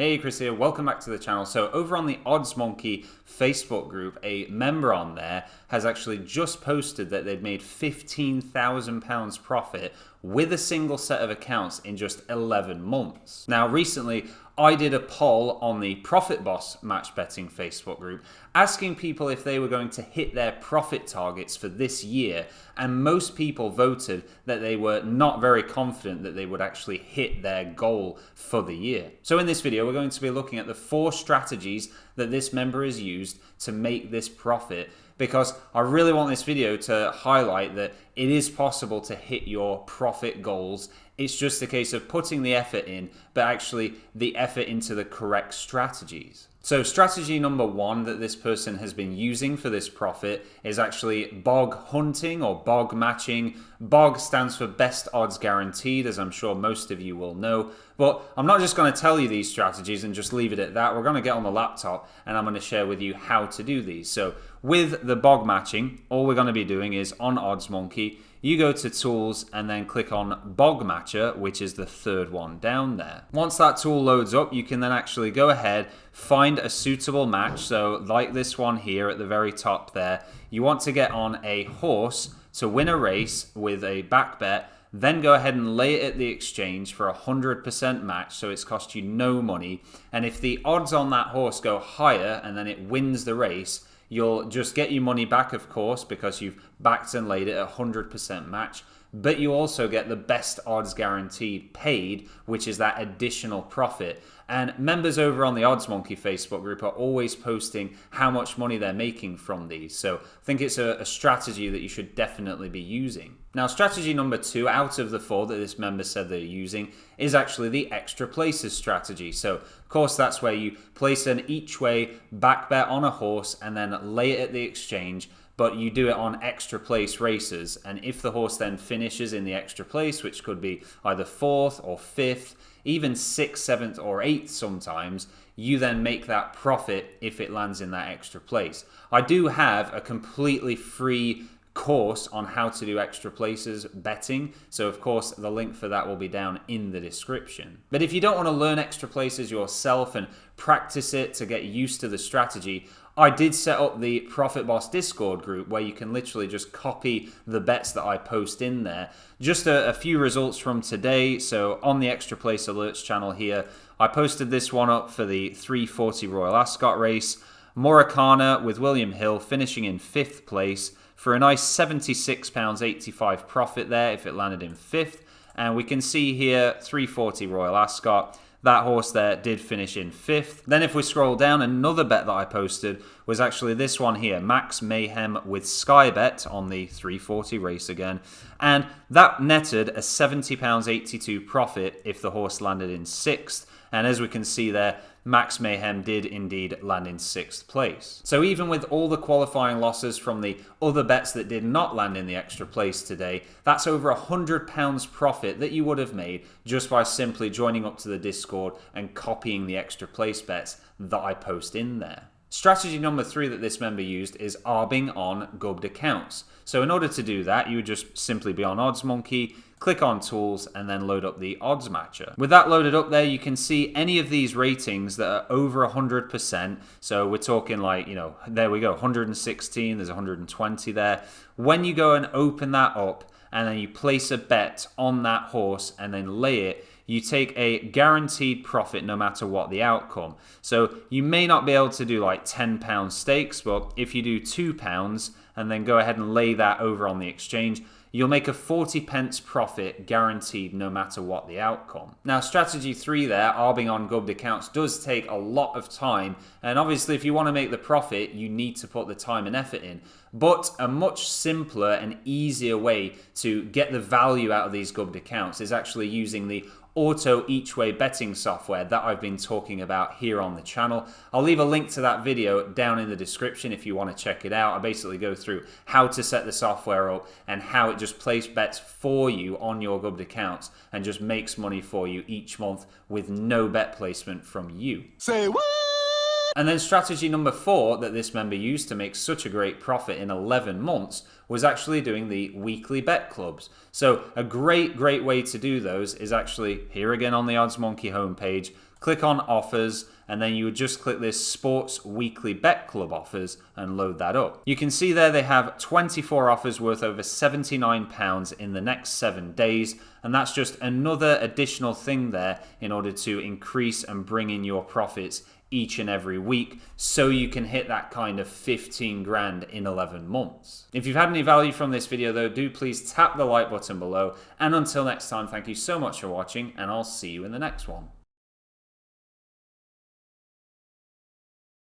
Hey, Chris here, welcome back to the channel. So over on the OddsMonkey Facebook group, a member on there has actually just posted that they'd made £15,000 profit with a single set of accounts in just 11 months. Now recently, I did a poll on the Profit Boss match betting Facebook group asking people if they were going to hit their profit targets for this year, and most people voted that they were not very confident that they would actually hit their goal for the year. So in this video, we're going to be looking at the 4 strategies that this member has used to make this profit, because I really want this video to highlight that it is possible to hit your profit goals. It's just a case of putting the effort in, but actually the effort into the correct strategies. So strategy number 1 that this person has been using for this profit is actually bog hunting or bog matching. Bog stands for best odds guaranteed, as I'm sure most of you will know. But I'm not just going to tell you these strategies and just leave it at that. We're going to get on the laptop and I'm going to share with you how to do these. So with the bog matching, all we're going to be doing is on OddsMonkey, you go to tools and then click on bog matcher, which is the 3rd one down there. Once that tool loads up, you can then actually go ahead, find a suitable match. So like this one here at the very top there, you want to get on a horse to win a race with a back bet. Then go ahead and lay it at the exchange for a 100% match, so it's cost you no money. And if the odds on that horse go higher and then it wins the race, you'll just get your money back, of course, because you've backed and laid it at 100% match. But you also get the best odds guaranteed paid, which is that additional profit. And members over on the OddsMonkey Facebook group are always posting how much money they're making from these. So I think it's a strategy that you should definitely be using. Now, strategy number 2 out of the 4 that this member said they're using is actually the extra places strategy. So of course, that's where you place an each way back bet on a horse and then lay it at the exchange. But you do it on extra place races, and if the horse then finishes in the extra place, which could be either 4th or 5th, even 6th, 7th or 8th sometimes, you then make that profit if it lands in that extra place. I do have a completely free course on how to do extra places betting, so of course the link for that will be down in the description. But if you don't want to learn extra places yourself and practice it to get used to the strategy, I did set up the Profit Boss Discord group where you can literally just copy the bets that I post in there. Just a few results from today. So on the Extra Place Alerts channel here, I posted this one up for the 340 Royal Ascot race. Moricana with William Hill finishing in 5th place for a nice £76.85 profit there if it landed in 5th. And we can see here 340 Royal Ascot. That horse there did finish in 5th. Then if we scroll down, another bet that I posted was actually this one here, Max Mayhem with Sky Bet on the 340 race again. And that netted a £70.82 profit if the horse landed in 6th. And as we can see there, Max Mayhem did indeed land in 6th place. So even with all the qualifying losses from the other bets that did not land in the extra place today, that's over £100 profit that you would have made just by simply joining up to the Discord and copying the extra place bets that I post in there. Strategy number 3 that this member used is arbing on gubbed accounts. So in order to do that, you would just simply be on OddsMonkey, click on tools and then load up the odds matcher. With that loaded up there, you can see any of these ratings that are over 100%. So we're talking like, there we go, 116, there's 120 there. When you go and open that up and then you place a bet on that horse and then lay it, you take a guaranteed profit no matter what the outcome. So you may not be able to do like £10 stakes, but if you do £2 and then go ahead and lay that over on the exchange, you'll make a 40p profit guaranteed no matter what the outcome. Now, strategy 3 there, arbing on gubbed accounts, does take a lot of time. And obviously, if you want to make the profit, you need to put the time and effort in. But a much simpler and easier way to get the value out of these gubbed accounts is actually using the auto each way betting software that I've been talking about here on the channel. I'll leave a link to that video down in the description if you want to check it out. I basically go through how to set the software up and how it just places bets for you on your gubbed accounts and just makes money for you each month with no bet placement from you. Say what? And then strategy number 4 that this member used to make such a great profit in 11 months was actually doing the weekly bet clubs. So a great way to do those is actually here again on the OddsMonkey homepage. click on offers, and then you would just click this Sports Weekly Bet Club offers and load that up. You can see there they have 24 offers worth over £79 in the next 7 days, and that's just another additional thing there in order to increase and bring in your profits each and every week, so you can hit that kind of 15 grand in 11 months. If you've had any value from this video though, do please tap the like button below, and until next time, thank you so much for watching, and I'll see you in the next one.